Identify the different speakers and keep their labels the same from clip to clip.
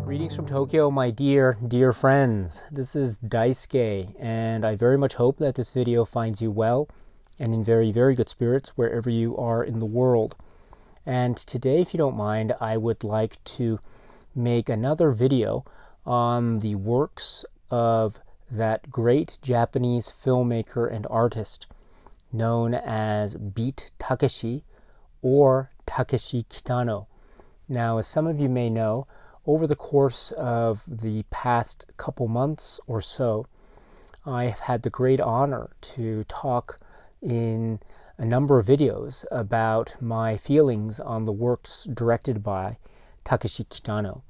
Speaker 1: Greetings from Tokyo, my dear friends. This is Daisuke, and I very much hope that this video finds you well and in very good spirits wherever you are in the world. And today, if you don't mind, I would like to make another video on the works of that great Japanese filmmaker and artist known as Beat Takeshi or Takeshi Kitano. Now, as some of you may know, over the course of the past couple months or so, I have had the great honor to talk in a number of videos about my feelings on the works directed by Takeshi Kitano.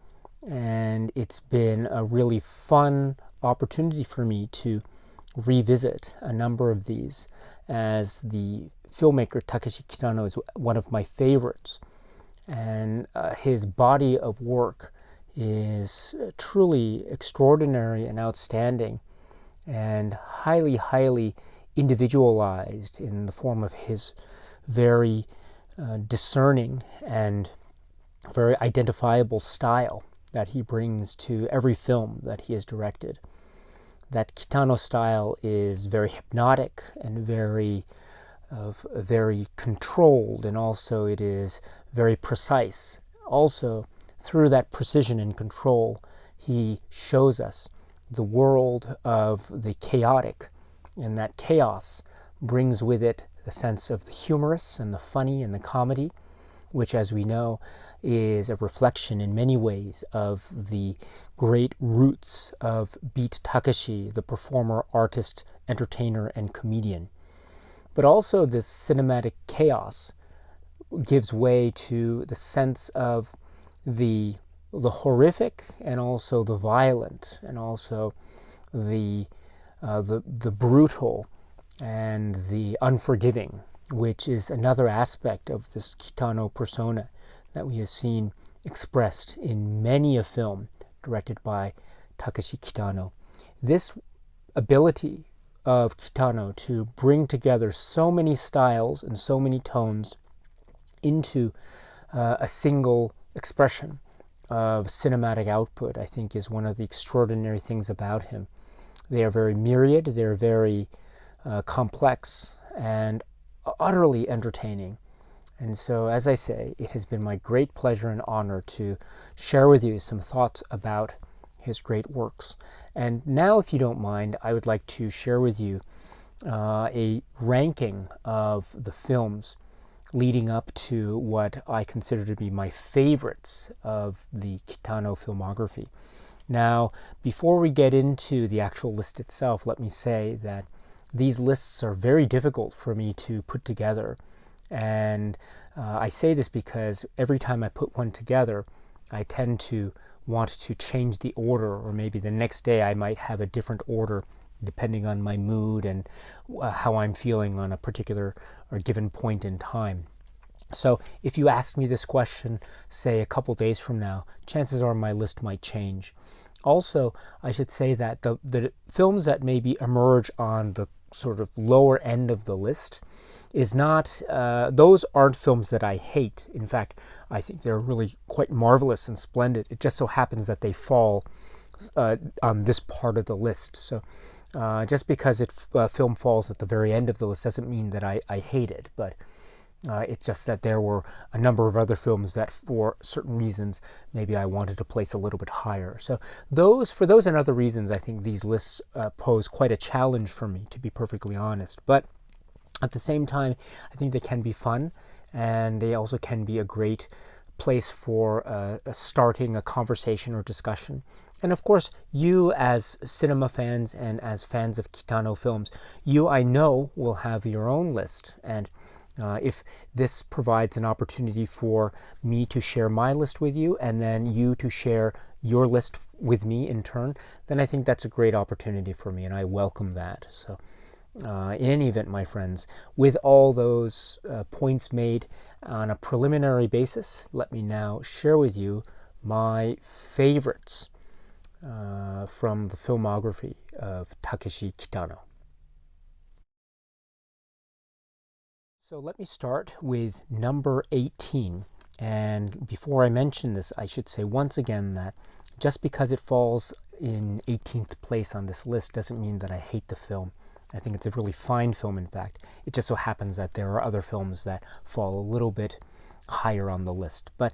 Speaker 1: And it's been a really fun opportunity for me to revisit a number of these, as the filmmaker Takeshi Kitano is one of my favorites. And his body of work is truly extraordinary and outstanding, and highly individualized in the form of his very discerning and very identifiable style that he brings to every film that he has directed. That Kitano style is very hypnotic and very controlled, and also it is very precise. Also, through that precision and control, he shows us the world of the chaotic, and that chaos brings with it the sense of the humorous and the funny and the comedy, which, as we know, is a reflection in many ways of the great roots of Beat Takeshi, the performer, artist, entertainer, and comedian. But also this cinematic chaos gives way to the sense of the horrific, and also the violent, and also the brutal and the unforgiving, which is another aspect of this Kitano persona that we have seen expressed in many a film directed by Takeshi Kitano. This ability of Kitano to bring together so many styles and so many tones into a single expression of cinematic output, I think, is one of the extraordinary things about him. They are very myriad, they're very complex, and utterly entertaining. And so, as I say, it has been my great pleasure and honor to share with you some thoughts about his great works. And now, if you don't mind, I would like to share with you a ranking of the films leading up to what I consider to be my favorites of the Kitano filmography. Now, before we get into the actual list itself, let me say that these lists are very difficult for me to put together. And I say this because every time I put one together, I tend to want to change the order, or maybe the next day I might have a different order depending on my mood and how I'm feeling on a particular or given point in time. So if you ask me this question, say a couple days from now, chances are my list might change. Also, I should say that the films that maybe emerge on the sort of lower end of the list is not, those aren't films that I hate. In fact, I think they're really quite marvelous and splendid. It just so happens that they fall on this part of the list. So just because a film falls at the very end of the list doesn't mean that I hate it, but it's just that there were a number of other films that, for certain reasons, maybe I wanted to place a little bit higher. So for those and other reasons, I think these lists pose quite a challenge for me, to be perfectly honest. But at the same time, I think they can be fun, and they also can be a great place for starting a conversation or discussion. And of course, you as cinema fans and as fans of Kitano films, you, I know, will have your own list. And if this provides an opportunity for me to share my list with you, and then you to share your list with me in turn, then I think that's a great opportunity for me, and I welcome that. So in any event, my friends, with all those points made on a preliminary basis, let me now share with you my favorites from the filmography of Takeshi Kitano. So let me start with number 18. And before I mention this, I should say once again that just because it falls in 18th place on this list doesn't mean that I hate the film. I think it's a really fine film, in fact. It just so happens that there are other films that fall a little bit higher on the list. But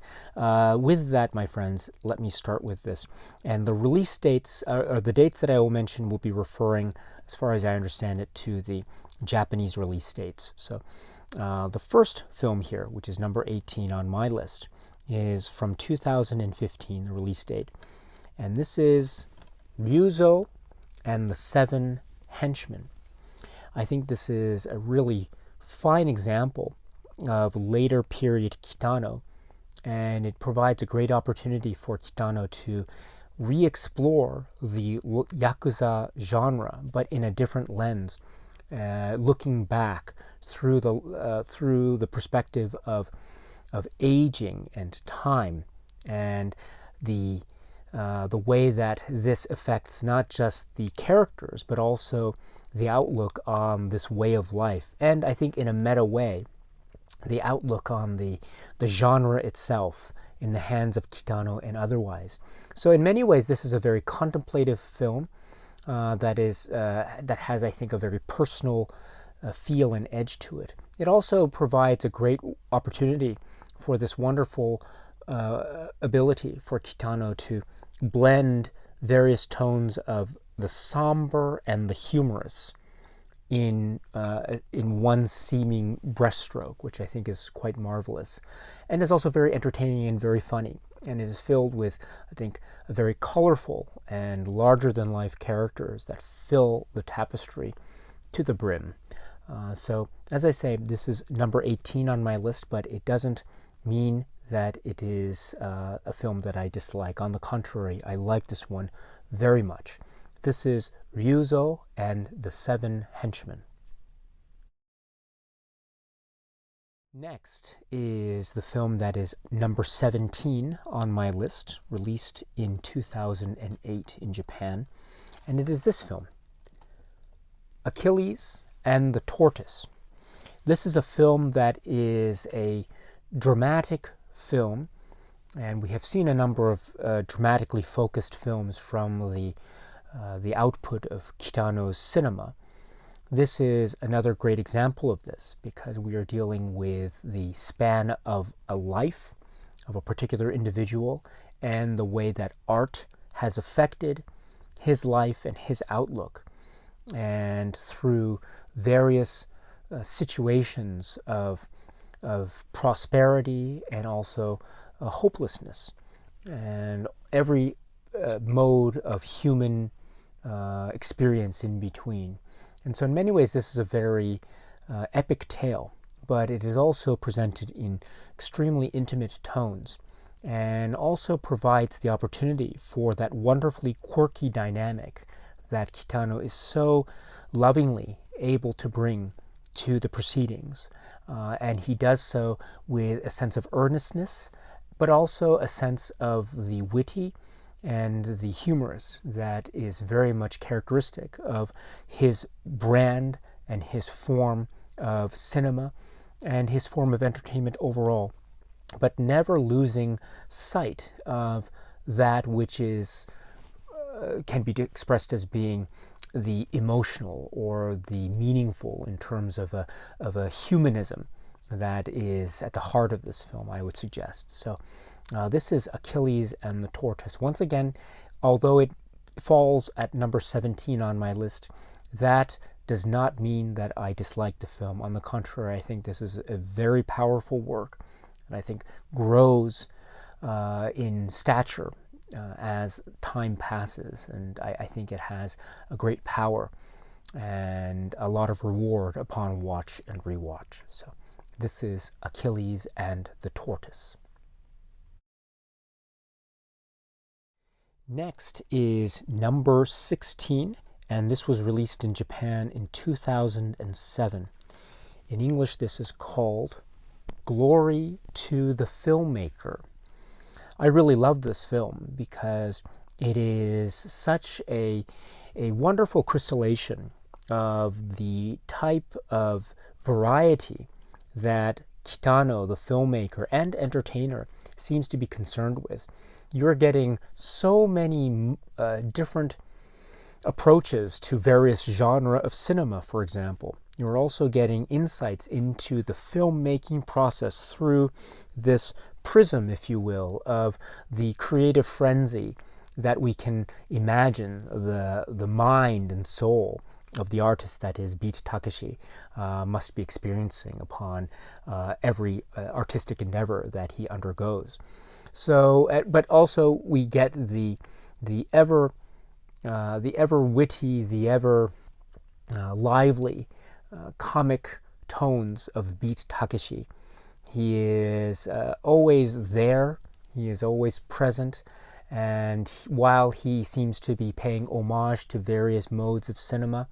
Speaker 1: with that, my friends, let me start with this. And the release dates, or the dates that I will mention, will be referring, as far as I understand it, to the Japanese release dates. So the first film here, which is number 18 on my list, is from 2015, the release date. And this is Ryuzo and the Seven Henchmen. I think this is a really fine example of later period Kitano, and it provides a great opportunity for Kitano to re-explore the Yakuza genre, but in a different lens, looking back through the perspective of aging and time, and the way that this affects not just the characters, but also the outlook on this way of life, and I think in a meta way, the outlook on the genre itself in the hands of Kitano and otherwise. So in many ways, this is a very contemplative film that has, I think, a very personal feel and edge to it. It also provides a great opportunity for this wonderful ability for Kitano to blend various tones of the somber and the humorous in one seeming brushstroke, which I think is quite marvelous, and is also very entertaining and very funny. And it is filled with, I think, a very colorful and larger-than-life characters that fill the tapestry to the brim. So, as I say, this is number 18 on my list, but it doesn't mean that it is a film that I dislike. On the contrary, I like this one very much. This is Ryuzo and the Seven Henchmen. Next is the film that is number 17 on my list, released in 2008 in Japan, and it is this film, Achilles and the Tortoise. This is a film that is a dramatic film, and we have seen a number of dramatically focused films from the output of Kitano's cinema. This is another great example of this, because we are dealing with the span of a life of a particular individual and the way that art has affected his life and his outlook, and through various situations of prosperity and also hopelessness, and every mode of human experience in between. And so in many ways this is a very epic tale, but it is also presented in extremely intimate tones, and also provides the opportunity for that wonderfully quirky dynamic that Kitano is so lovingly able to bring to the proceedings. And he does so with a sense of earnestness, but also a sense of the witty and the humorous that is very much characteristic of his brand and his form of cinema and his form of entertainment overall, but never losing sight of that which is can be expressed as being the emotional or the meaningful in terms of a humanism that is at the heart of this film, I would suggest. So this is Achilles and the Tortoise. Once again, although it falls at number 17 on my list, that does not mean that I dislike the film. On the contrary, I think this is a very powerful work, and I think grows in stature as time passes, and I think it has a great power and a lot of reward upon watch and rewatch. So this is Achilles and the Tortoise. Next is number 16, and this was released in Japan in 2007. In English, this is called Glory to the Filmmaker. I really love this film because it is such a wonderful crystallization of the type of variety that Kitano, the filmmaker and entertainer, seems to be concerned with. You're getting so many different approaches to various genres of cinema, for example. You're also getting insights into the filmmaking process through this prism, if you will, of the creative frenzy that we can imagine the mind and soul of the artist, that is Beat Takeshi, must be experiencing upon every artistic endeavor that he undergoes. So, but also we get the ever witty, the ever lively comic tones of Beat Takeshi. He is always there. He is always present. And while he seems to be paying homage to various modes of cinema,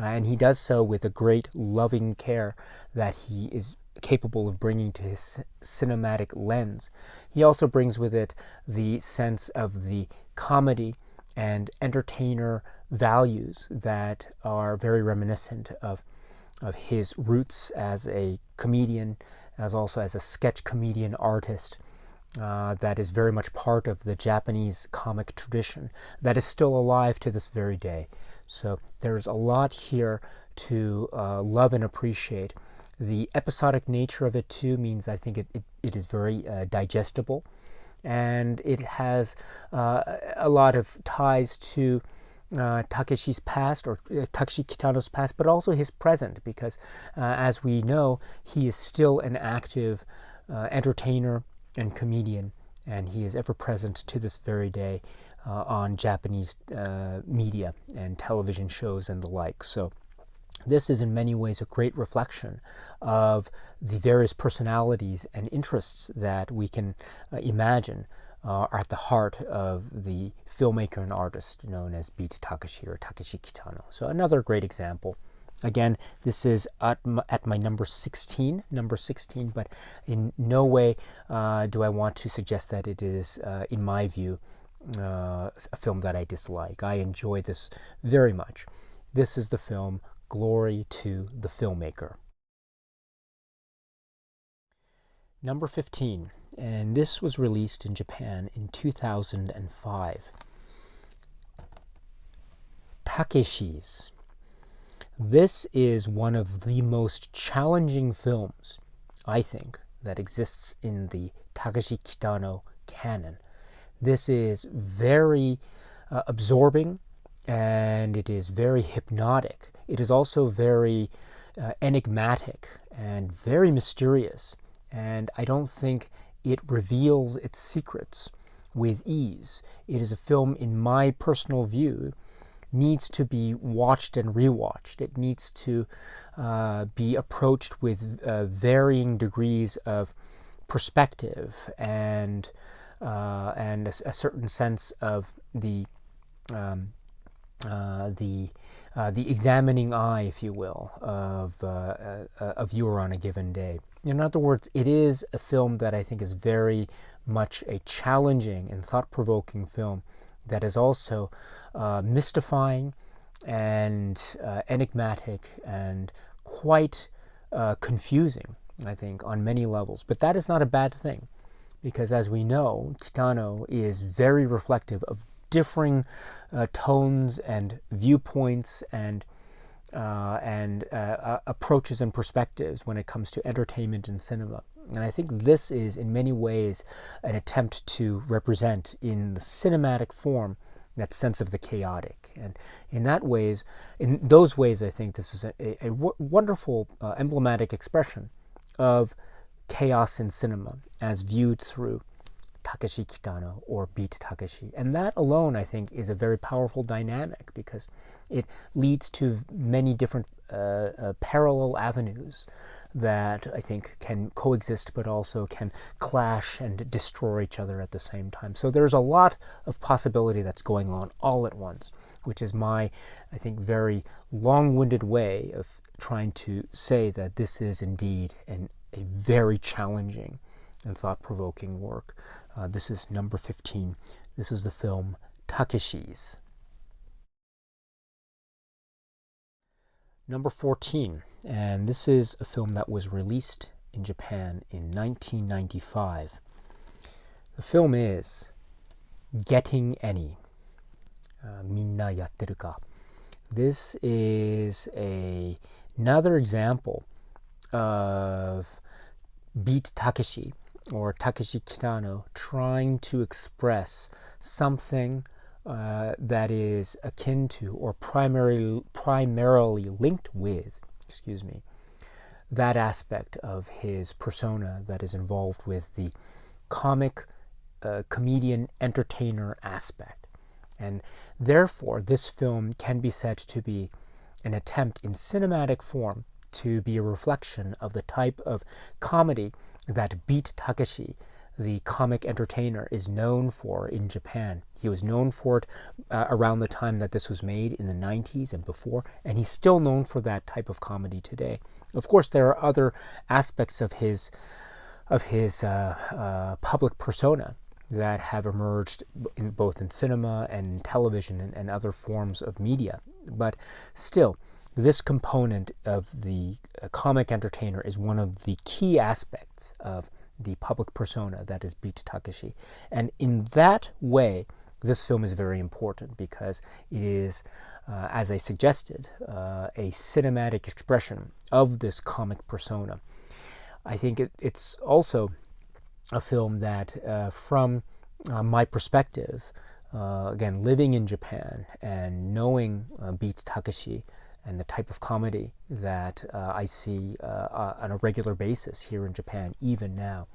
Speaker 1: and he does so with a great loving care that he is capable of bringing to his cinematic lens, he also brings with it the sense of the comedy and entertainer values that are very reminiscent of his roots as a comedian, as also as a sketch comedian artist. That is very much part of the Japanese comic tradition that is still alive to this very day. So there's a lot here to love and appreciate. The episodic nature of it too means I think it is very digestible, and it has a lot of ties to Takeshi's past, or Takeshi Kitano's past, but also his present, because as we know, he is still an active entertainer and comedian, and he is ever present to this very day on Japanese media and television shows and the like. So this is in many ways a great reflection of the various personalities and interests that we can imagine are at the heart of the filmmaker and artist known as Beat Takeshi or Takeshi Kitano. So another great example. Again, this is at my number 16, but in no way do I want to suggest that it is, in my view, a film that I dislike. I enjoy this very much. This is the film Glory to the Filmmaker. Number 15, and this was released in Japan in 2005. Takeshi's. This is one of the most challenging films, I think, that exists in the Takeshi Kitano canon. This is very absorbing, and it is very hypnotic. It is also very enigmatic and very mysterious, and I don't think it reveals its secrets with ease. It is a film, in my personal view, needs to be watched and rewatched. It needs to be approached with varying degrees of perspective and a certain sense of the examining eye, if you will, of a viewer on a given day. In other words, it is a film that I think is very much a challenging and thought-provoking film that is also mystifying and enigmatic and quite confusing, I think, on many levels. But that is not a bad thing, because as we know, Kitano is very reflective of differing tones and viewpoints and approaches and perspectives when it comes to entertainment and cinema. And I think this is in many ways an attempt to represent in the cinematic form that sense of the chaotic. And in those ways, I think this is a wonderful emblematic expression of chaos in cinema as viewed through Takeshi Kitano or Beat Takeshi. And that alone, I think, is a very powerful dynamic because it leads to many different parallel avenues that I think can coexist but also can clash and destroy each other at the same time. So there's a lot of possibility that's going on all at once, which is my, I think, very long-winded way of trying to say that this is indeed a very challenging and thought-provoking work. This is number 15. This is the film Takeshi's. Number 14, and this is a film that was released in Japan in 1995. The film is Getting Any. Minna yatteru ka. This is another example of Beat Takeshi or Takeshi Kitano trying to express something that is akin to or primarily linked with, that aspect of his persona that is involved with the comic, comedian, entertainer aspect. And therefore, this film can be said to be an attempt in cinematic form to be a reflection of the type of comedy that Beat Takeshi, the comic entertainer, is known for in Japan. He was known for it around the time that this was made in the 90s and before, and he's still known for that type of comedy today. Of course, there are other aspects of his public persona that have emerged both in cinema and television and other forms of media. But still, this component of the comic entertainer is one of the key aspects of the public persona that is Beat Takeshi. And in that way, this film is very important because it is, as I suggested, a cinematic expression of this comic persona. I think it's also a film that, from my perspective, again, living in Japan and knowing Beat Takeshi and the type of comedy that I see on a regular basis here in Japan, even now,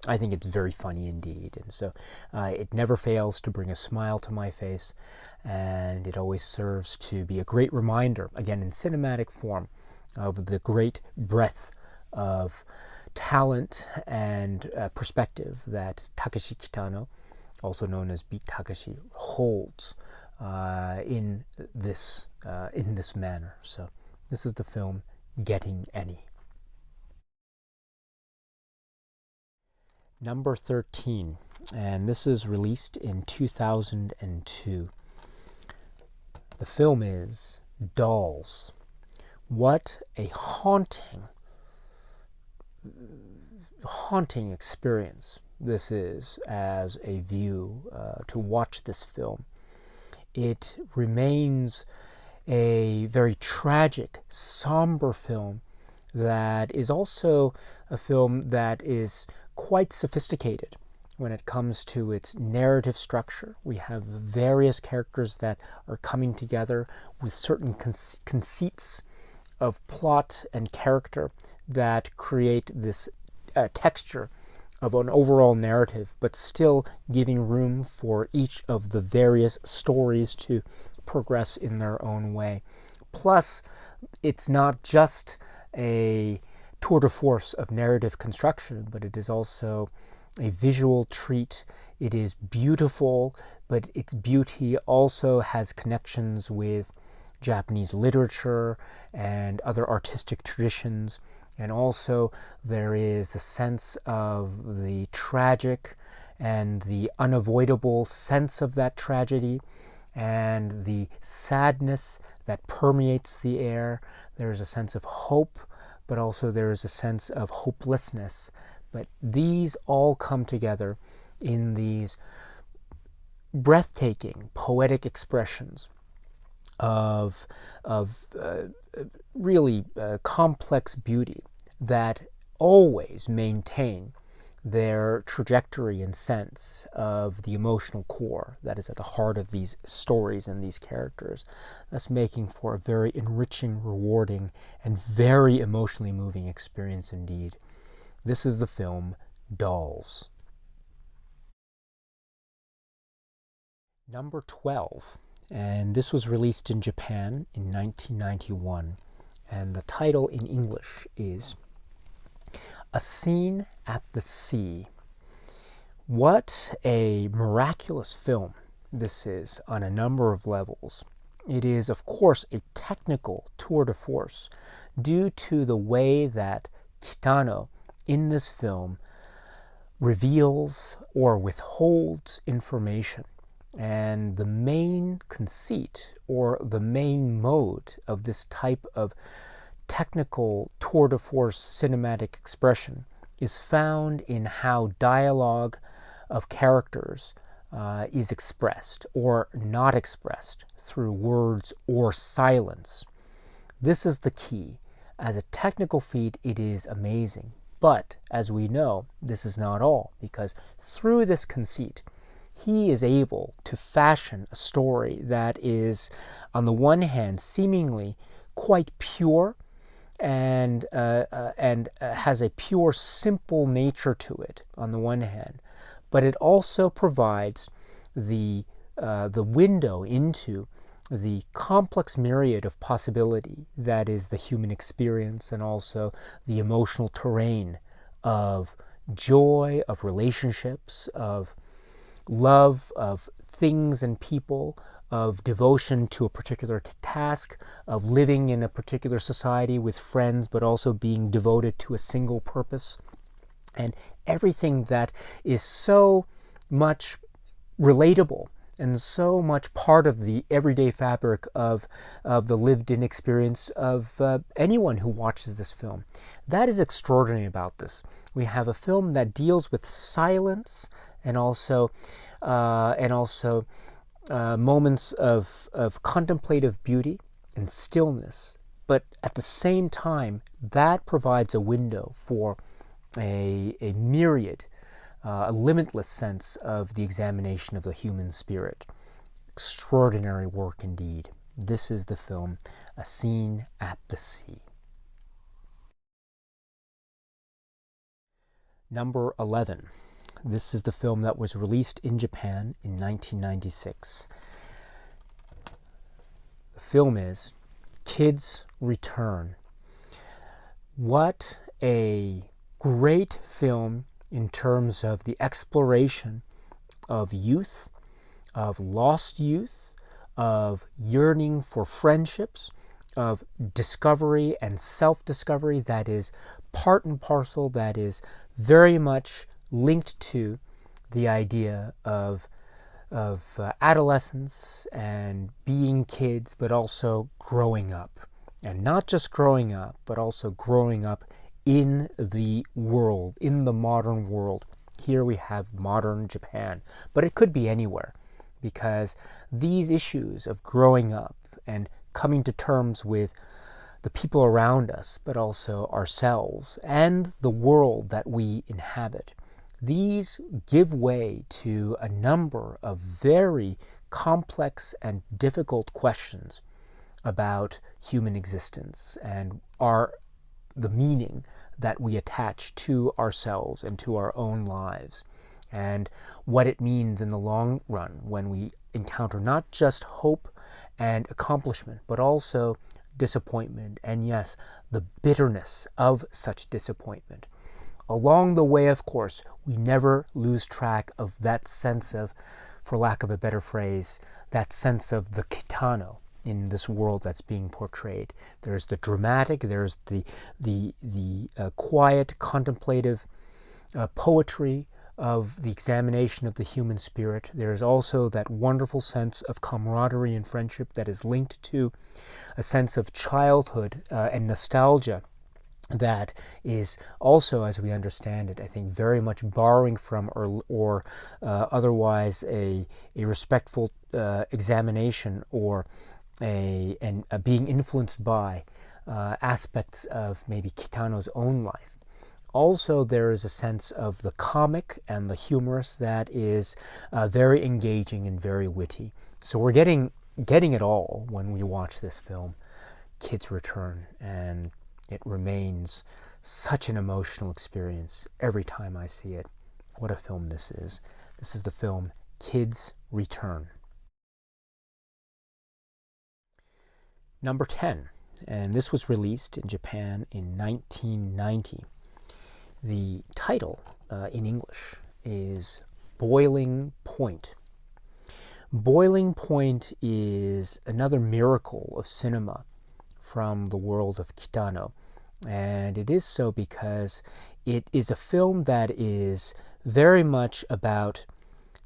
Speaker 1: I think it's very funny indeed. And so it never fails to bring a smile to my face, and it always serves to be a great reminder, again, in cinematic form, of the great breadth of talent and perspective that Takeshi Kitano, also known as Beat Takeshi, holds in this manner. So this is the film Getting Any. Number 13, and this is released in 2002. The film is Dolls. What a haunting experience this is as a view to watch this film. It remains a very tragic, somber film that is also a film that is quite sophisticated when it comes to its narrative structure. We have various characters that are coming together with certain conceits of plot and character that create this texture of an overall narrative, but still giving room for each of the various stories to progress in their own way. Plus, it's not just a tour de force of narrative construction, but it is also a visual treat. It is beautiful, but its beauty also has connections with Japanese literature and other artistic traditions. And also there is a sense of the tragic and the unavoidable sense of that tragedy and the sadness that permeates the air. There is a sense of hope, but also there is a sense of hopelessness. But these all come together in these breathtaking poetic expressions of really complex beauty that always maintain their trajectory and sense of the emotional core that is at the heart of these stories and these characters, thus making for a very enriching, rewarding, and very emotionally moving experience indeed. This is the film Dolls. Number 12, and this was released in Japan in 1991, and the title in English is A Scene at the Sea. What a miraculous film this is on a number of levels. It is, of course, a technical tour de force due to the way that Kitano in this film reveals or withholds information. And the main conceit or the main mode of this type of technical tour de force cinematic expression is found in how dialogue of characters is expressed or not expressed through words or silence. This is the key. As a technical feat, it is amazing. But, as we know, this is not all, because through this conceit, he is able to fashion a story that is, on the one hand, seemingly quite pure and has a pure, simple nature to it, on the one hand. But it also provides the window into the complex myriad of possibility that is the human experience, and also the emotional terrain of joy, of relationships, of love, of things and people, of devotion to a particular task, of living in a particular society with friends, but also being devoted to a single purpose, and everything that is so much relatable and so much part of the everyday fabric of the lived-in experience of anyone who watches this film. That is extraordinary about this. We have a film that deals with silence and also moments of contemplative beauty and stillness, but at the same time, that provides a window for a myriad, a limitless sense of the examination of the human spirit. Extraordinary work indeed. This is the film, A Scene at the Sea. Number 11. This is the film that was released in Japan in 1996. The film is Kids Return. What a great film in terms of the exploration of youth, of lost youth, of yearning for friendships, of discovery and self-discovery that is part and parcel, that is very much linked to the idea of adolescence and being kids, but also growing up. And not just growing up, but also growing up in the world, in the modern world. Here we have modern Japan, but it could be anywhere, because these issues of growing up and coming to terms with the people around us, but also ourselves and the world that we inhabit, these give way to a number of very complex and difficult questions about human existence and the meaning that we attach to ourselves and to our own lives, and what it means in the long run when we encounter not just hope and accomplishment, but also disappointment, and yes, the bitterness of such disappointment. Along the way, of course, we never lose track of that sense of, for lack of a better phrase, that sense of the Kitano in this world that's being portrayed. There's the dramatic, there's the quiet, contemplative poetry of the examination of the human spirit. There's also that wonderful sense of camaraderie and friendship that is linked to a sense of childhood and nostalgia that is also, as we understand it, I think very much borrowing from or otherwise a respectful examination or being influenced by aspects of maybe Kitano's own life. Also, there is a sense of the comic and the humorous that is very engaging and very witty. So we're getting it all when we watch this film, Kids Return, and it remains such an emotional experience every time I see it. What a film this is. This is the film Kids Return. Number 10, and this was released in Japan in 1990. The title in English is Boiling Point. Boiling Point is another miracle of cinema from the world of Kitano. And it is so because it is a film that is very much about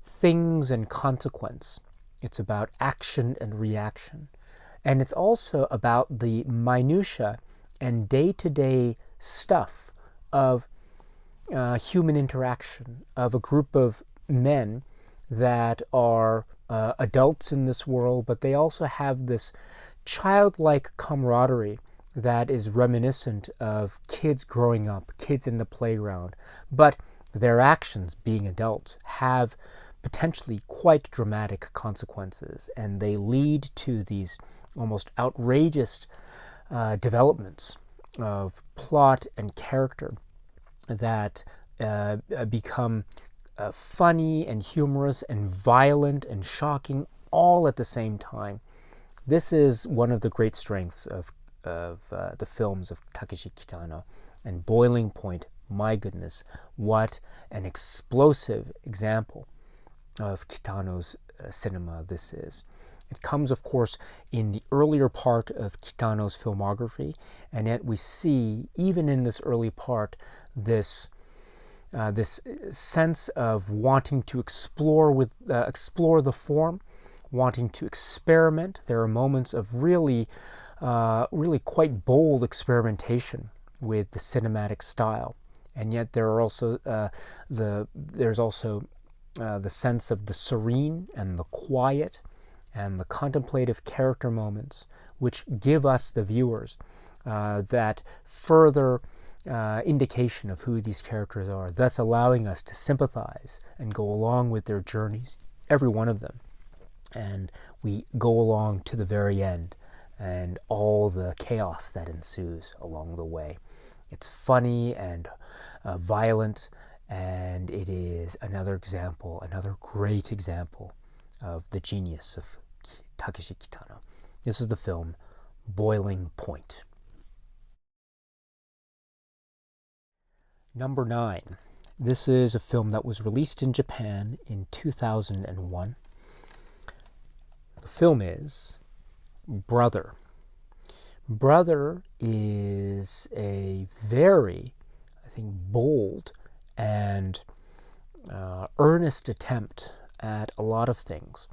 Speaker 1: things and consequence. It's about action and reaction. And it's also about the minutia and day-to-day stuff of human interaction, of a group of men that are adults in this world, but they also have this childlike camaraderie that is reminiscent of kids growing up, kids in the playground. But their actions, being adults, have potentially quite dramatic consequences, and they lead to these almost outrageous developments of plot and character that become funny and humorous and violent and shocking all at the same time. This is one of the great strengths of the films of Takeshi Kitano. And Boiling Point, my goodness, what an explosive example of Kitano's cinema this is. It comes, of course, in the earlier part of Kitano's filmography, and yet we see, even in this early part, this sense of wanting to explore the form, wanting to experiment. There are moments of really quite bold experimentation with the cinematic style, and yet there are also there's also the sense of the serene and the quiet and the contemplative character moments, which give us, the viewers, that further indication of who these characters are, thus allowing us to sympathize and go along with their journeys, every one of them. And we go along to the very end and all the chaos that ensues along the way. It's funny and violent, and it is another great example of the genius of Takeshi Kitano. This is the film Boiling Point. Number 9. This is a film that was released in Japan in 2001. The film is Brother. Brother is a very, I think, bold and earnest attempt at a lot of things.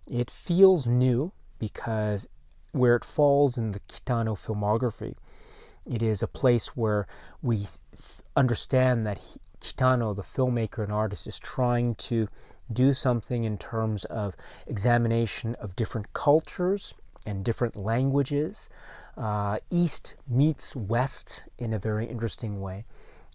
Speaker 1: It feels new because where it falls in the Kitano filmography, it is a place where we understand that Kitano, the filmmaker and artist, is trying to do something in terms of examination of different cultures and different languages. East meets West in a very interesting way.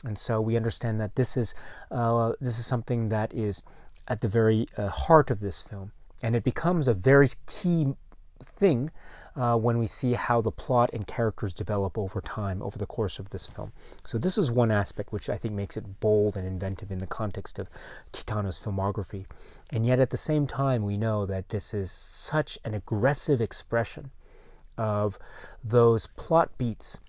Speaker 1: And so we understand that this is something that is at the very heart of this film. And it becomes a very key thing when we see how the plot and characters develop over time, over the course of this film. So this is one aspect which I think makes it bold and inventive in the context of Kitano's filmography. And yet at the same time, we know that this is such an aggressive expression of those plot beats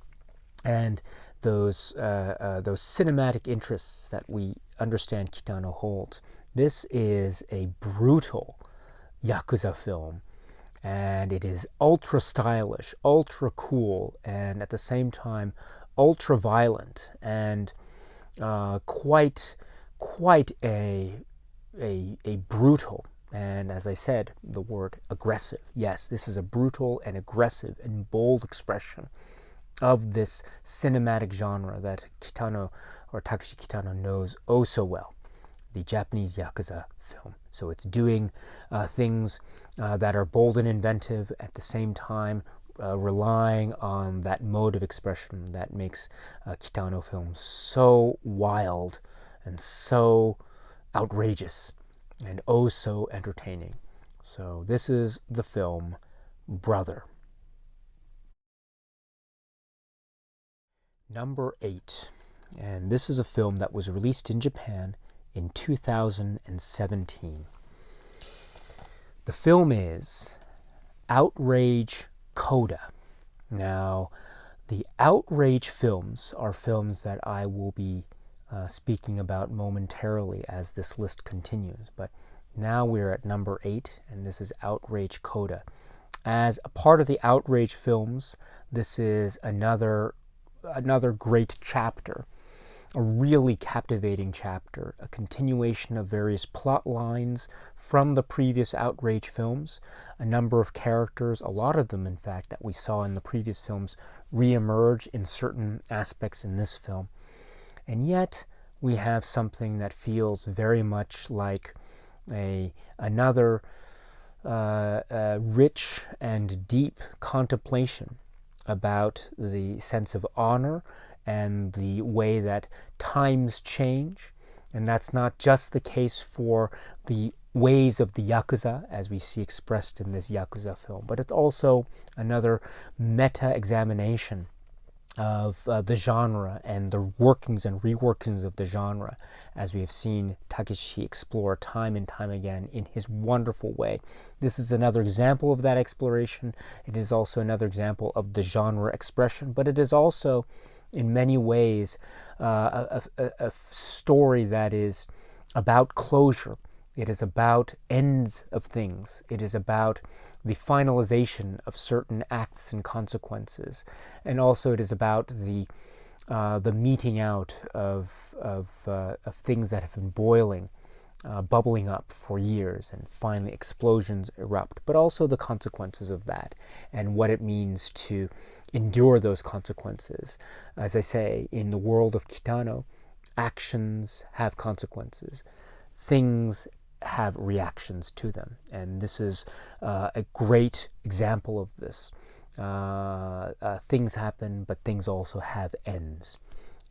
Speaker 1: and those cinematic interests that we understand Kitano holds. This is a brutal Yakuza film, and it is ultra stylish, ultra cool, and at the same time ultra violent, and quite a brutal, and as I said, the word aggressive. Yes, this is a brutal and aggressive and bold expression of this cinematic genre that Kitano, or Takeshi Kitano, knows oh so well, the Japanese Yakuza film. So it's doing things that are bold and inventive, at the same time relying on that mode of expression that makes Kitano films so wild and so outrageous and oh so entertaining. So this is the film Brother. Number 8, and this is a film that was released in Japan in 2017. The film is Outrage Coda. Now, the outrage films are films that I will be speaking about momentarily as this list continues. But now we're at number 8, and this is Outrage Coda. As a part of the outrage films, this is another great chapter, a really captivating chapter, a continuation of various plot lines from the previous outrage films. A number of characters, a lot of them in fact, that we saw in the previous films re-emerge in certain aspects in this film. And yet we have something that feels very much like another rich and deep contemplation about the sense of honor and the way that times change. And that's not just the case for the ways of the Yakuza, as we see expressed in this Yakuza film, but it's also another meta-examination of the genre and the workings and reworkings of the genre, as we have seen Takeshi explore time and time again in his wonderful way. This is another example of that exploration. It is also another example of the genre expression, but it is also in many ways a story that is about closure. It is about ends of things. It is about the finalization of certain acts and consequences, and also it is about the meeting out of things that have been boiling, bubbling up for years, and finally explosions erupt. But also the consequences of that, and what it means to endure those consequences. As I say, in the world of Kitano, actions have consequences. Things have reactions to them, and this is a great example of this. Things happen, but things also have ends.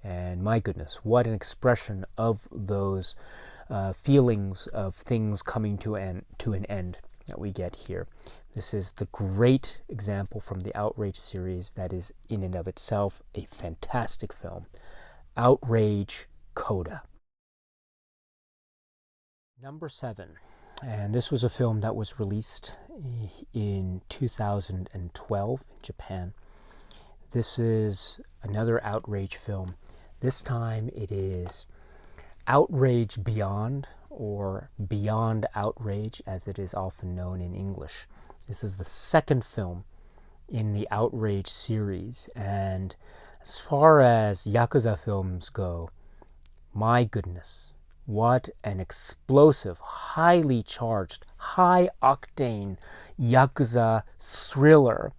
Speaker 1: And my goodness, what an expression of those feelings of things coming to an end that we get here. This is the great example from the Outrage series that is in and of itself a fantastic film. Outrage Coda. Number 7, and this was a film that was released in 2012 in Japan. This is another outrage film. This time it is Outrage Beyond, or Beyond Outrage as it is often known in English. This is the second film in the Outrage series, and as far as Yakuza films go, my goodness, what an explosive, highly charged, high-octane Yakuza thriller.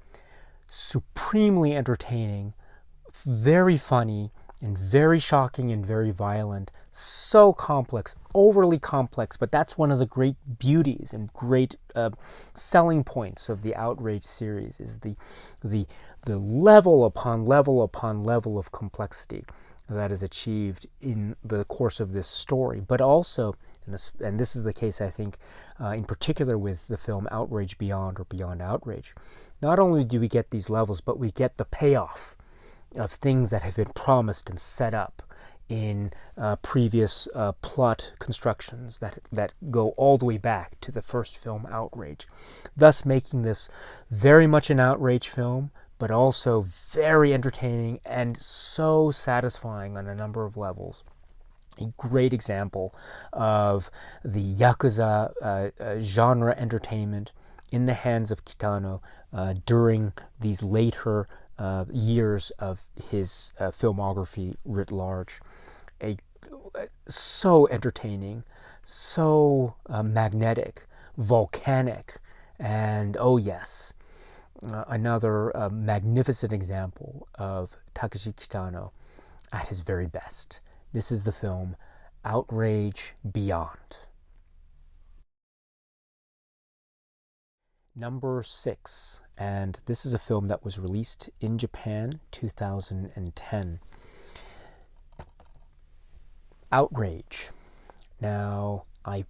Speaker 1: Supremely entertaining, very funny, and very shocking and very violent. So complex, overly complex, but that's one of the great beauties and great selling points of the Outrage series, is the level upon level upon level of complexity that is achieved in the course of this story. But also, and this is the case, I think, in particular with the film Outrage Beyond, or Beyond Outrage, not only do we get these levels, but we get the payoff of things that have been promised and set up in previous plot constructions that go all the way back to the first film, Outrage, thus making this very much an outrage film, but also very entertaining and so satisfying on a number of levels. A great example of the Yakuza genre entertainment in the hands of Kitano during these later years of his filmography writ large. So entertaining, so magnetic, volcanic, and oh yes, another magnificent example of Takeshi Kitano at his very best. This is the film Outrage Beyond. Number 6, and this is a film that was released in Japan 2010. Outrage. Now, I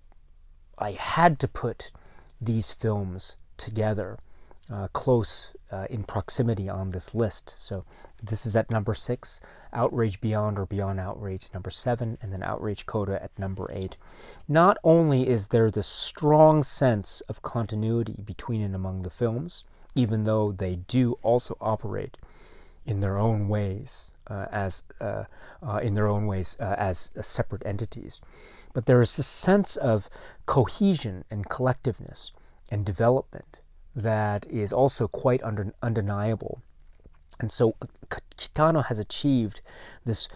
Speaker 1: had to put these films together close in proximity on this list. So this is at number 6, Outrage Beyond or Beyond Outrage number 7, and then Outrage Coda at number 8. Not only is there this strong sense of continuity between and among the films, even though they do also operate in their own ways as separate entities. But there is a sense of cohesion and collectiveness and development that is also quite undeniable. And so Kitano has achieved this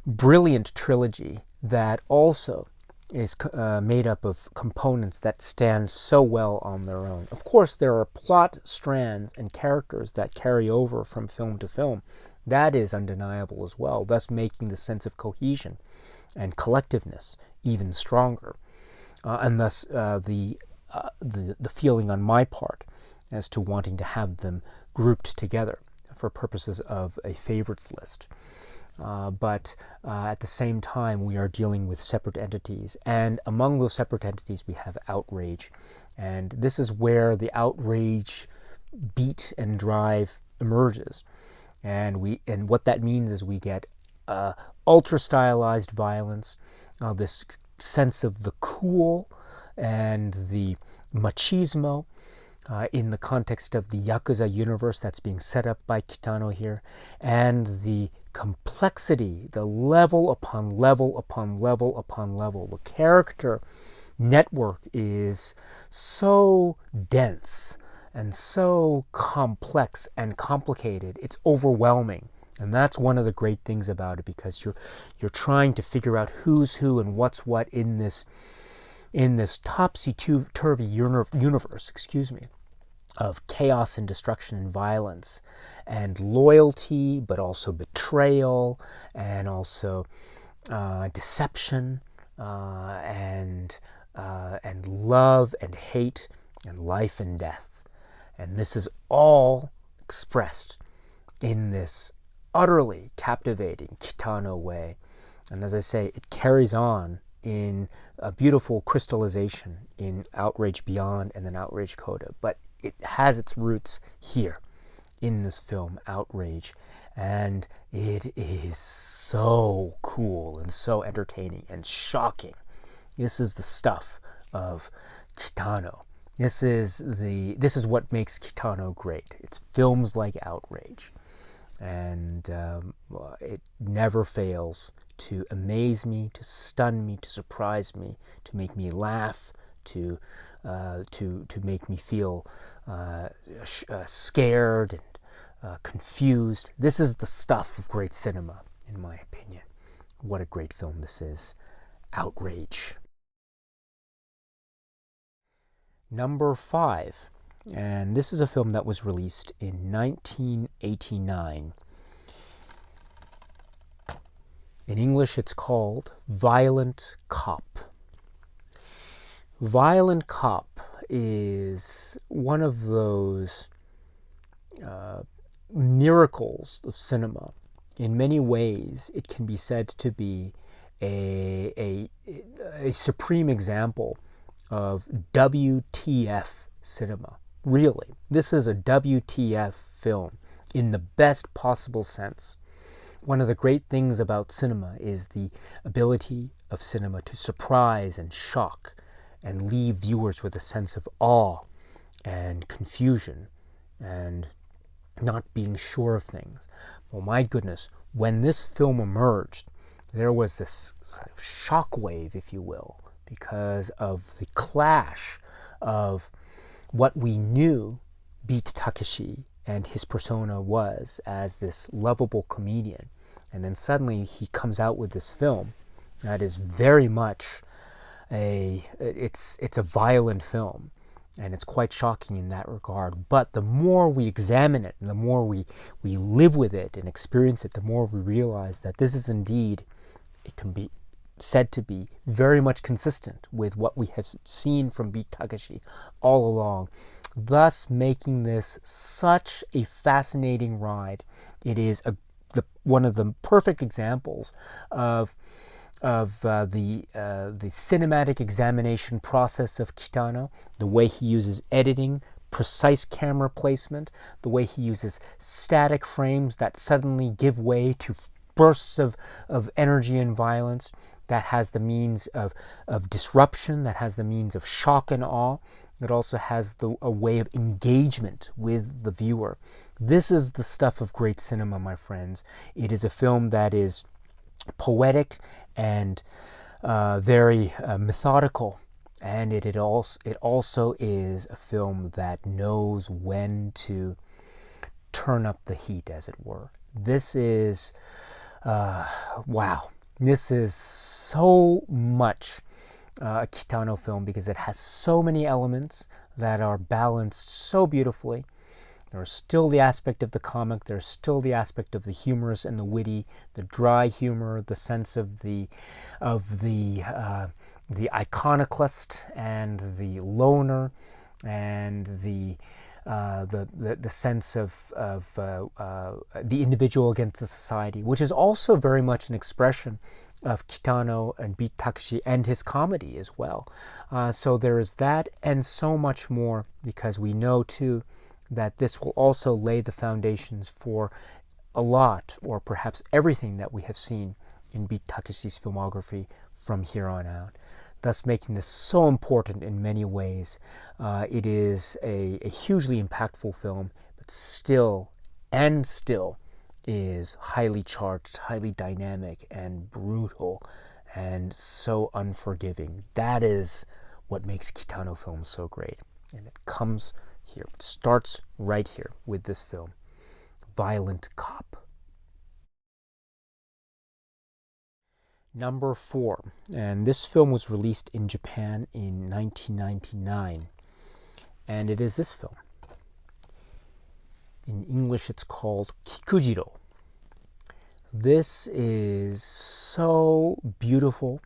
Speaker 1: brilliant trilogy that also is made up of components that stand so well on their own. Of course, there are plot strands and characters that carry over from film to film. That is undeniable as well, thus making the sense of cohesion and collectiveness even stronger. And thus the feeling on my part as to wanting to have them grouped together for purposes of a favorites list. But at the same time, we are dealing with separate entities. And among those separate entities, we have outrage. And this is where the outrage beat and drive emerges. And what that means is we get ultra-stylized violence, this sense of the cool and the machismo, in the context of the Yakuza universe that's being set up by Kitano here, and the complexity, the level upon level upon level upon level. The character network is so dense and so complex and complicated, it's overwhelming. And that's one of the great things about it, because you're trying to figure out who's who and what's what in this topsy-turvy universe, of chaos and destruction and violence and loyalty, but also betrayal and also deception and love and hate and life and death. And this is all expressed in this utterly captivating Kitano way. And as I say, it carries on in a beautiful crystallization in Outrage Beyond and then Outrage Coda. But it has its roots here in this film, Outrage. And it is so cool and so entertaining and shocking. This is the stuff of Kitano. This is what makes Kitano great. It's films like Outrage. And it never fails to amaze me, to stun me, to surprise me, to make me laugh, to make me feel scared and confused. This is the stuff of great cinema, in my opinion. What a great film this is. Outrage. Number 5. And this is a film that was released in 1989. In English, it's called Violent Cop. Violent Cop is one of those miracles of cinema. In many ways, it can be said to be a supreme example of WTF cinema. Really, this is a WTF film in the best possible sense. One of the great things about cinema is the ability of cinema to surprise and shock and leave viewers with a sense of awe and confusion and not being sure of things. Well, my goodness, when this film emerged, there was this sort of shockwave, if you will, because of the clash of what we knew Beat Takeshi and his persona was as this lovable comedian. And then suddenly he comes out with this film that is very much it's a violent film, and it's quite shocking in that regard. But the more we examine it and the more we live with it and experience it, the more we realize that this is indeed, it can be said to be very much consistent with what we have seen from Beat Takeshi all along, thus making this such a fascinating ride. It is one of the perfect examples of the cinematic examination process of Kitano, the way he uses editing, precise camera placement, the way he uses static frames that suddenly give way to bursts of energy and violence, that has the means of disruption, that has the means of shock and awe, It also has a way of engagement with the viewer. This is the stuff of great cinema, my friends. It is a film that is poetic and very methodical, and it also is a film that knows when to turn up the heat, as it were. This is wow. This is so much a Kitano film because it has so many elements that are balanced so beautifully. There's still the aspect of the comic, there's still the aspect of the humorous and the witty, the dry humor, the sense of the iconoclast and the loner, and the sense of the individual against the society, which is also very much an expression of Kitano and Beat Takeshi and his comedy as well. So there is that and so much more, because we know too that this will also lay the foundations for a lot, or perhaps everything, that we have seen in Beat Takeshi's filmography from here on out, thus making this so important in many ways. It is a hugely impactful film, but still is highly charged, highly dynamic, and brutal, and so unforgiving. That is what makes Kitano films so great. And it comes here. It starts right here with this film, Violent Cop. Number 4, and this film was released in Japan in 1999, and it is this film. In English, it's called Kikujiro. This is so beautiful,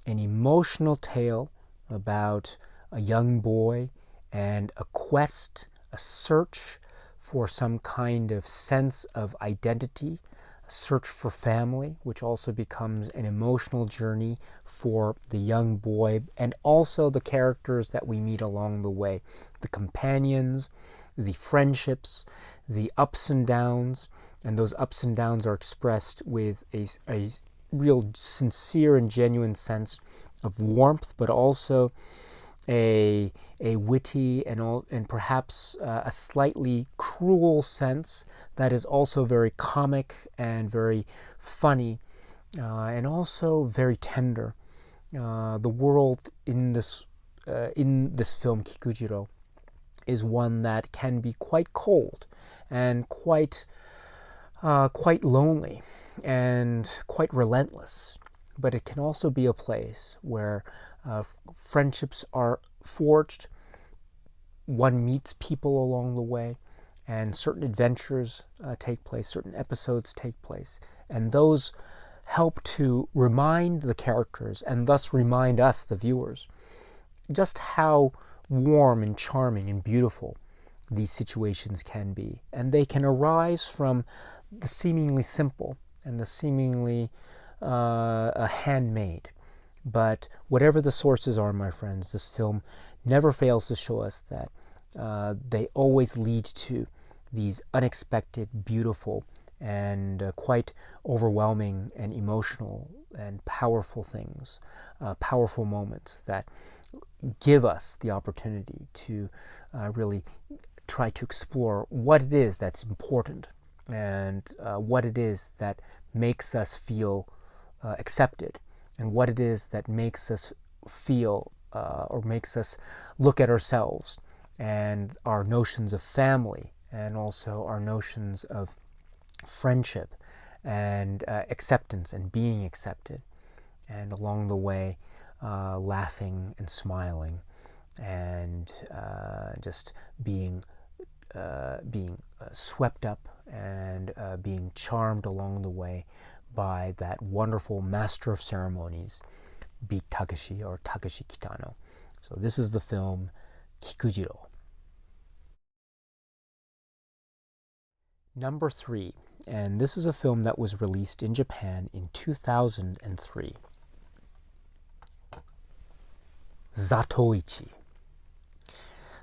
Speaker 1: an emotional tale about a young boy and a quest, a search for some kind of sense of identity, a search for family, which also becomes an emotional journey for the young boy and also the characters that we meet along the way, the companions, the friendships, the ups and downs, and those ups and downs are expressed with a real sincere and genuine sense of warmth, but also a witty and perhaps a slightly cruel sense that is also very comic and very funny, and also very tender. The world in this film, Kikujiro, is one that can be quite cold and quite lonely and quite relentless. But it can also be a place where friendships are forged, one meets people along the way, and certain adventures take place, certain episodes take place. And those help to remind the characters, and thus remind us, the viewers, just how warm and charming and beautiful these situations can be. And they can arise from the seemingly simple and the seemingly handmade. But whatever the sources are, my friends, this film never fails to show us that they always lead to these unexpected, beautiful, and quite overwhelming and emotional and powerful things, powerful moments that give us the opportunity to really try to explore what it is that's important, and what it is that makes us feel accepted, and what it is that makes us feel or makes us look at ourselves and our notions of family, and also our notions of friendship and acceptance and being accepted, and along the way laughing and smiling and just being swept up and being charmed along the way by that wonderful master of ceremonies, Beat Takeshi, or Takeshi Kitano. So this is the film Kikujiro. Number 3, and this is a film that was released in Japan in 2003. Zatoichi.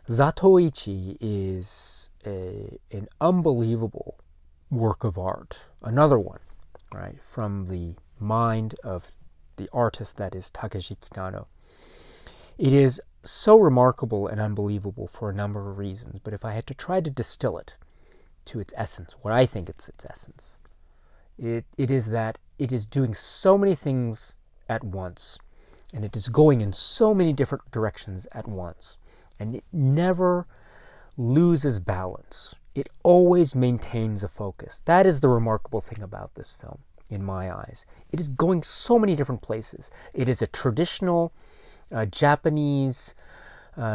Speaker 1: Zatoichi is an unbelievable work of art. Another one, right, from the mind of the artist that is Takeshi Kitano. It is so remarkable and unbelievable for a number of reasons, but if I had to try to distill it to its essence, what I think it's its essence, it is that it is doing so many things at once, and it is going in so many different directions at once, and it never loses balance. It always maintains a focus. That is the remarkable thing about this film, in my eyes. It is going so many different places. It is a traditional Japanese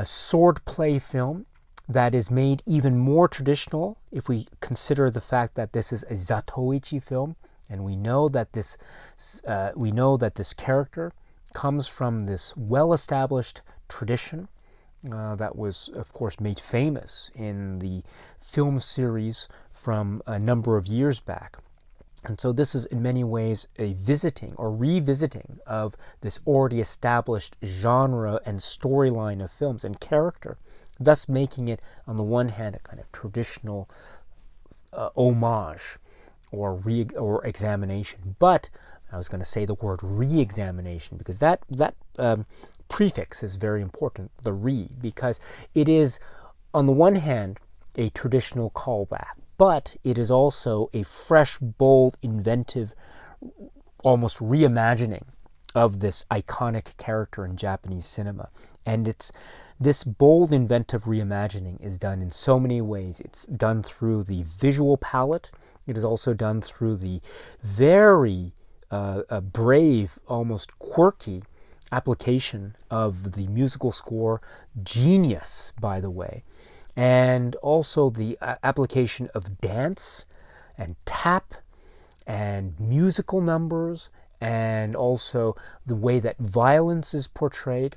Speaker 1: sword play film that is made even more traditional if we consider the fact that this is a Zatoichi film, and we know that this character comes from this well-established tradition that was, of course, made famous in the film series from a number of years back. And so this is in many ways a visiting or revisiting of this already established genre and storyline of films and character, thus making it, on the one hand, a kind of traditional homage or examination. But I was going to say the word re-examination because that prefix is very important, the re, because it is, on the one hand, a traditional callback, but it is also a fresh, bold, inventive, almost reimagining of this iconic character in Japanese cinema. And this bold, inventive reimagining is done in so many ways. It's done through the visual palette. It is also done through the very brave, almost quirky application of the musical score, genius, by the way, and also the application of dance and tap and musical numbers, and also the way that violence is portrayed.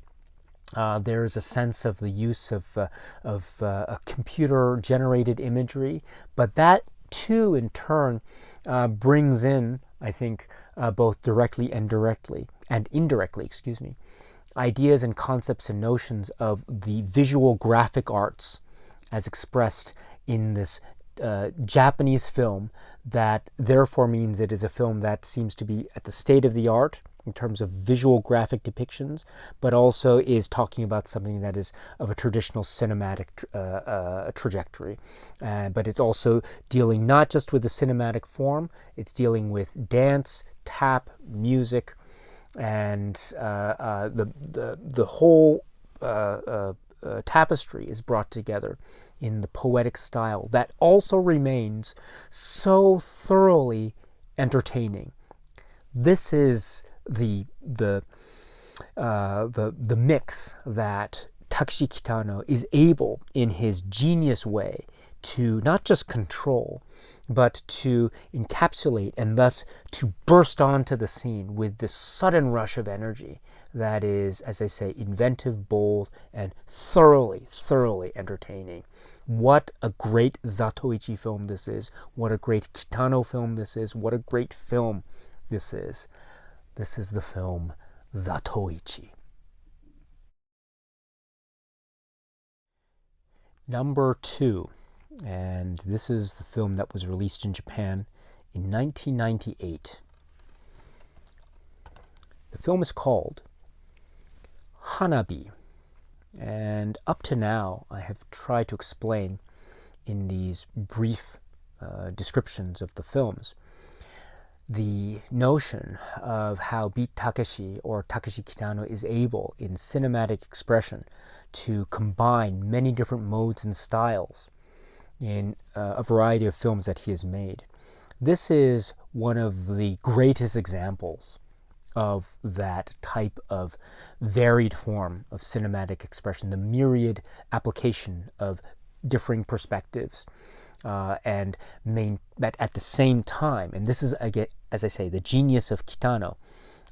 Speaker 1: There is a sense of the use of a computer-generated imagery, but that too, in turn, brings in, I think, both directly and indirectly, ideas and concepts and notions of the visual graphic arts as expressed in this Japanese film, that therefore means it is a film that seems to be at the state of the art in terms of visual graphic depictions, but also is talking about something that is of a traditional cinematic trajectory. But it's also dealing not just with the cinematic form, it's dealing with dance, tap, music, and the whole tapestry is brought together in the poetic style that also remains so thoroughly entertaining. This is the mix that Takeshi Kitano is able, in his genius way, to not just control, but to encapsulate and thus to burst onto the scene with this sudden rush of energy that is, as I say, inventive, bold, and thoroughly entertaining. What a great Zatoichi film this is. What a great Kitano film this is. What a great film this is. This is the film Zatoichi. Number 2. And this is the film that was released in Japan in 1998. The film is called Hanabi. And up to now, I have tried to explain in these brief descriptions of the films the notion of how Beat Takeshi or Takeshi Kitano is able in cinematic expression to combine many different modes and styles in a variety of films that he has made. This is one of the greatest examples of that type of varied form of cinematic expression, the myriad application of differing perspectives, and that at the same time, and this is, again, as I say, the genius of Kitano,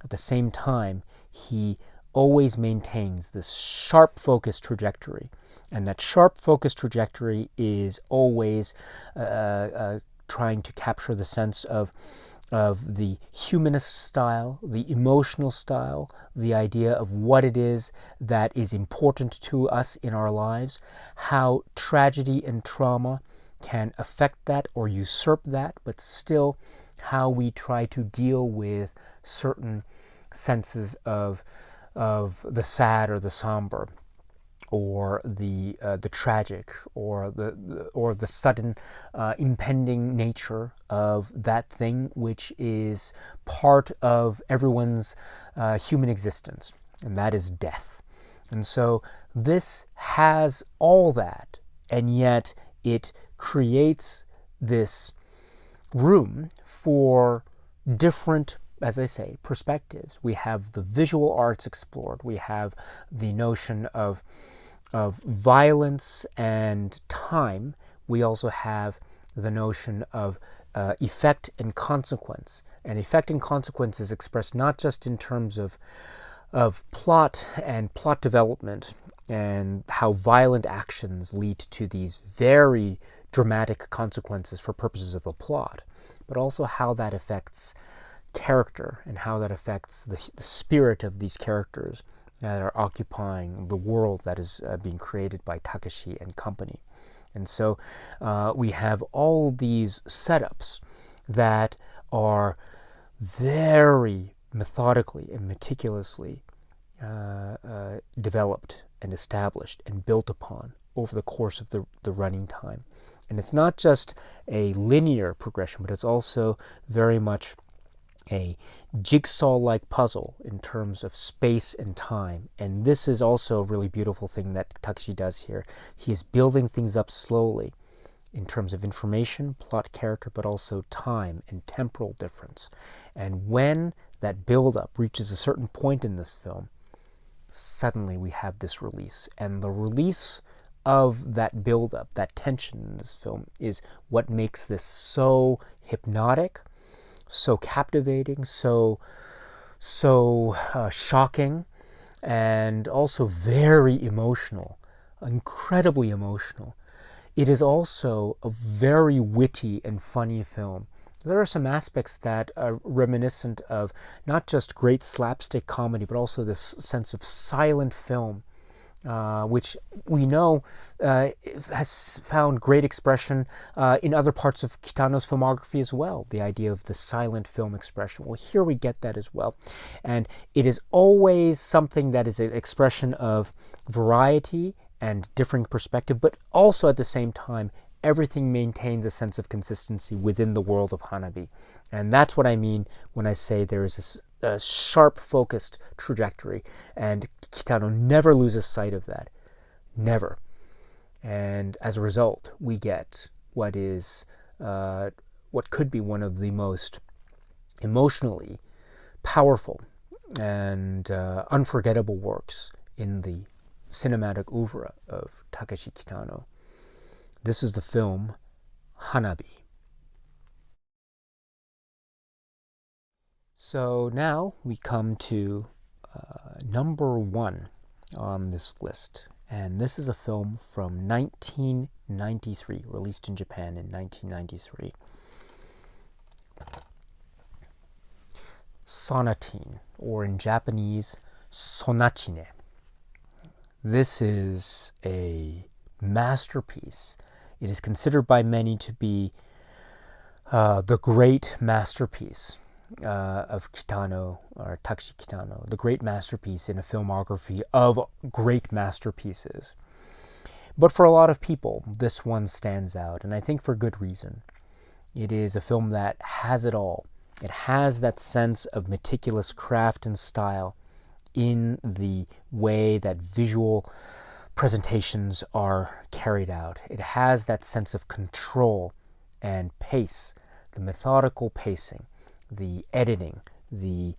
Speaker 1: at the same time, he always maintains this sharp focus trajectory, and that sharp focus trajectory is always trying to capture the sense of the humanist style, the emotional style, the idea of what it is that is important to us in our lives, how tragedy and trauma can affect that or usurp that, but still how we try to deal with certain senses of the sad or the somber. or the tragic, or the sudden impending nature of that thing which is part of everyone's human existence, and that is death. And so this has all that, and yet it creates this room for different, as I say, perspectives. We have the visual arts explored. We have the notion of violence and time. We also have the notion of effect and consequence. And effect and consequence is expressed not just in terms of plot and plot development and how violent actions lead to these very dramatic consequences for purposes of the plot, but also how that affects character and how that affects the spirit of these characters that are occupying the world that is being created by Takeshi and company. And so we have all these setups that are very methodically and meticulously developed and established and built upon over the course of the running time. And it's not just a linear progression, but it's also very much a jigsaw-like puzzle in terms of space and time. And this is also a really beautiful thing that Takeshi does here. He is building things up slowly in terms of information, plot, character, but also time and temporal difference. And when that build-up reaches a certain point in this film, suddenly we have this release. And the release of that build-up, that tension in this film, is what makes this so hypnotic, so captivating, so shocking, and also very emotional, incredibly emotional. It is also a very witty and funny film. There are some aspects that are reminiscent of not just great slapstick comedy, but also this sense of silent film, which we know has found great expression in other parts of Kitano's filmography as well, the idea of the silent film expression. Well, here we get that as well. And it is always something that is an expression of variety and differing perspective, but also at the same time, everything maintains a sense of consistency within the world of Hanabi. And that's what I mean when I say there is a sharp, focused trajectory, and Kitano never loses sight of that. Never. And as a result, we get what is what could be one of the most emotionally powerful and unforgettable works in the cinematic oeuvre of Takeshi Kitano. This is the film Hanabi. So now we come to number 1 on this list. And this is a film from 1993, released in Japan in 1993. Sonatine, or in Japanese, Sonatine. This is a masterpiece. It is considered by many to be the great masterpiece of Kitano, or Takeshi Kitano, the great masterpiece in a filmography of great masterpieces. But for a lot of people, this one stands out, and I think for good reason. It is a film that has it all. It has that sense of meticulous craft and style in the way that visual presentations are carried out. It has that sense of control and pace, the methodical pacing, the editing, the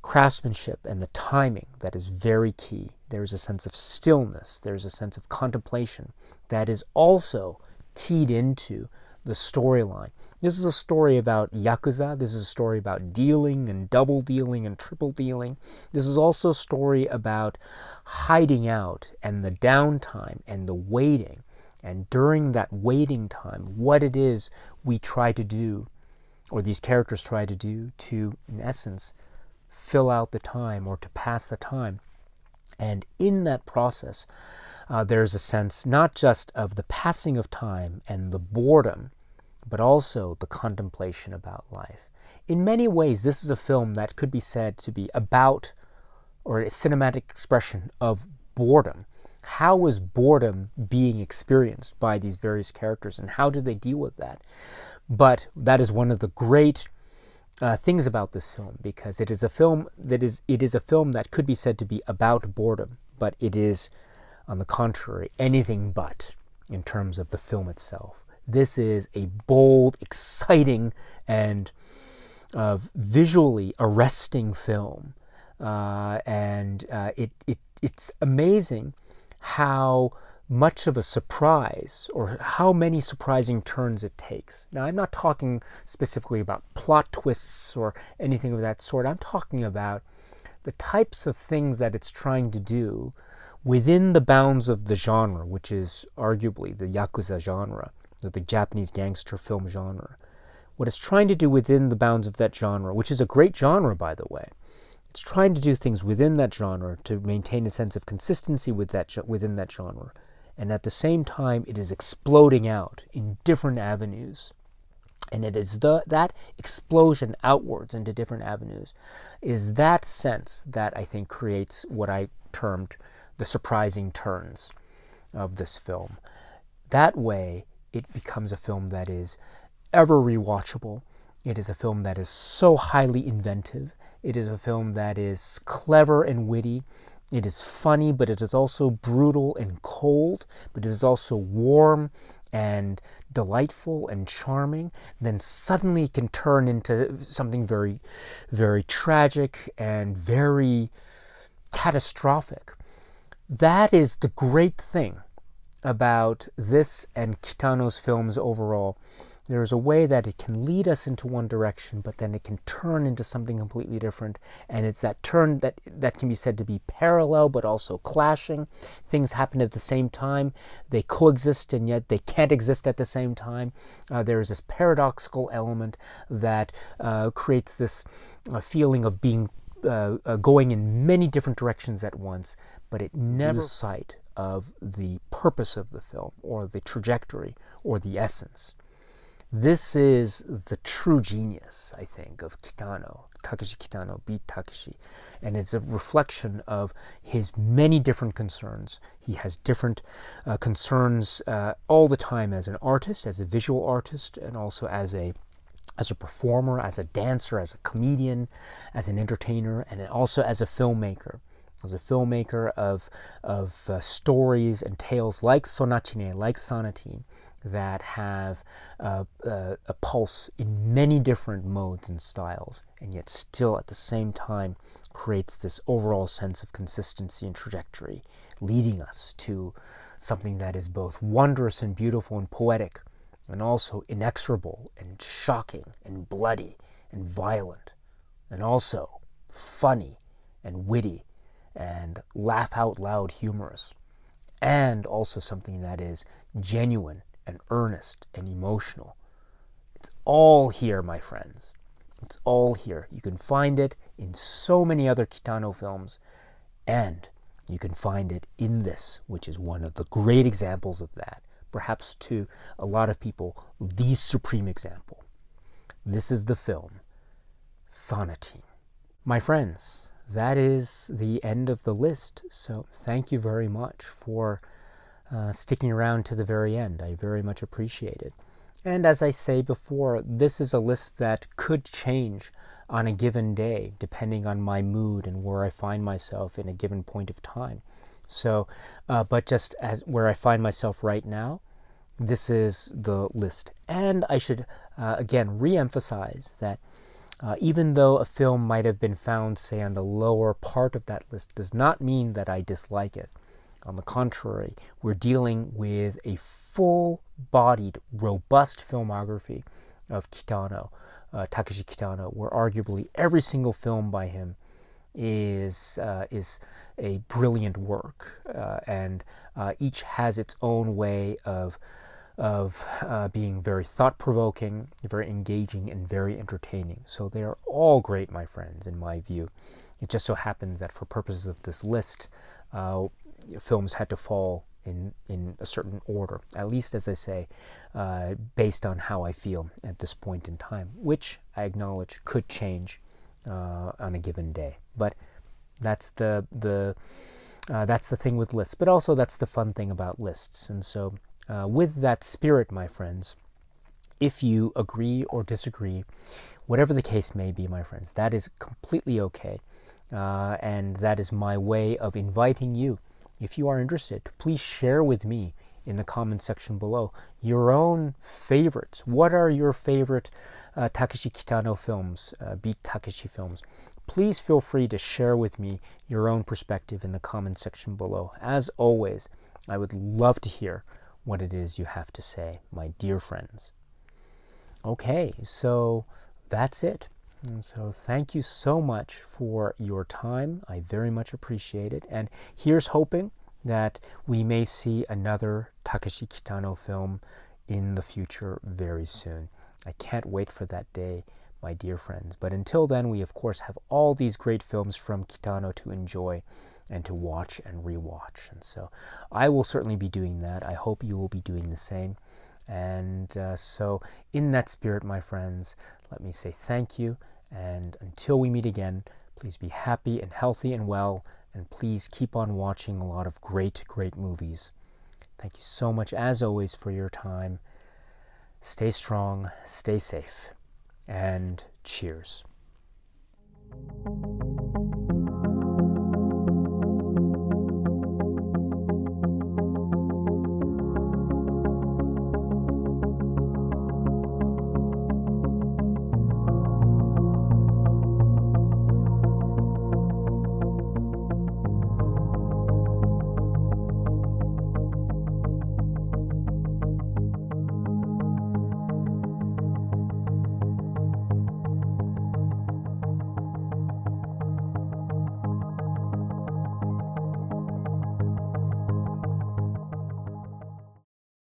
Speaker 1: craftsmanship, and the timing that is very key. There's a sense of stillness, there's a sense of contemplation that is also keyed into the storyline. This is a story about Yakuza. This is a story about dealing and double dealing and triple dealing. This is also a story about hiding out and the downtime and the waiting. And during that waiting time, what it is we try to do, or these characters try to do, to, in essence, fill out the time or to pass the time. And in that process, there's a sense not just of the passing of time and the boredom, but also the contemplation about life. In many ways, this is a film that could be said to be about, or a cinematic expression of boredom, How is boredom being experienced by these various characters, and how do they deal with that? But that is one of the great things about this film, because it is a film that could be said to be about boredom, but it is, on the contrary, anything but in terms of the film itself. This is a bold, exciting, and visually arresting film, and it's amazing how much of a surprise, or how many surprising turns it takes. Now, I'm not talking specifically about plot twists or anything of that sort. I'm talking about the types of things that it's trying to do within the bounds of the genre, which is arguably the Yakuza genre, or the Japanese gangster film genre. What it's trying to do within the bounds of that genre, which is a great genre, by the way, it's trying to do things within that genre to maintain a sense of consistency within that genre. And at the same time, it is exploding out in different avenues. And it is that explosion outwards into different avenues is that sense that I think creates what I termed the surprising turns of this film. That way, it becomes a film that is ever rewatchable. It is a film that is so highly inventive. It is a film that is clever and witty. It is funny, but it is also brutal and cold, but it is also warm and delightful and charming. Then suddenly it can turn into something very, very tragic and very catastrophic. That is the great thing about this and Kitano's films overall. There's a way that it can lead us into one direction, but then it can turn into something completely different. And it's that turn that can be said to be parallel, but also clashing. Things happen at the same time. They coexist, and yet they can't exist at the same time. There is this paradoxical element that creates this feeling of being going in many different directions at once, but it never loses sight of the purpose of the film, or the trajectory, or the essence. This is the true genius, I think, of Kitano, Takeshi Kitano, beat Takeshi. And it's a reflection of his many different concerns. He has different concerns all the time as an artist, as a visual artist, and also as a performer, as a dancer, as a comedian, as an entertainer, and also as a filmmaker. As a filmmaker of stories and tales like Sonatine, like Sonatine, that have a pulse in many different modes and styles, and yet still at the same time creates this overall sense of consistency and trajectory, leading us to something that is both wondrous and beautiful and poetic, and also inexorable and shocking and bloody and violent, and also funny and witty and laugh out loud humorous, and also something that is genuine and earnest and emotional. It's all here, my friends. It's all here. You can find it in so many other Kitano films, and you can find it in this, which is one of the great examples of that. Perhaps to a lot of people, the supreme example. This is the film Sonatine. My friends, that is the end of the list. So thank you very much for sticking around to the very end. I very much appreciate it. And as I say before, this is a list that could change on a given day, depending on my mood and where I find myself in a given point of time. So, but just as where I find myself right now, this is the list. And I should, again, re-emphasize that even though a film might have been found, say, on the lower part of that list, does not mean that I dislike it. On the contrary, we're dealing with a full-bodied, robust filmography of Kitano, Takeshi Kitano, where arguably every single film by him is a brilliant work, and each has its own way of being very thought-provoking, very engaging, and very entertaining. So they are all great, my friends, in my view. It just so happens that for purposes of this list, films had to fall in a certain order, at least, as I say, based on how I feel at this point in time, which I acknowledge could change on a given day. But that's the That's the thing with lists, but also that's the fun thing about lists. And so, with that spirit, my friends, if you agree or disagree, whatever the case may be, my friends, that is completely okay. And that is my way of inviting you, if you are interested, to please share with me in the comment section below your own favorites. What are your favorite Takeshi Kitano films, Beat Takeshi films? Please feel free to share with me your own perspective in the comment section below. As always, I would love to hear what it is you have to say, my dear friends. Okay, so that's it. And so thank you so much for your time. I very much appreciate it. And here's hoping that we may see another Takeshi Kitano film in the future very soon. I can't wait for that day, my dear friends. But until then, we of course have all these great films from Kitano to enjoy and to watch and rewatch. And so I will certainly be doing that. I hope you will be doing the same. And so in that spirit, my friends, let me say thank you. And until we meet again, please be happy and healthy and well. And please keep on watching a lot of great, great movies. Thank you so much, as always, for your time. Stay strong, stay safe, and cheers.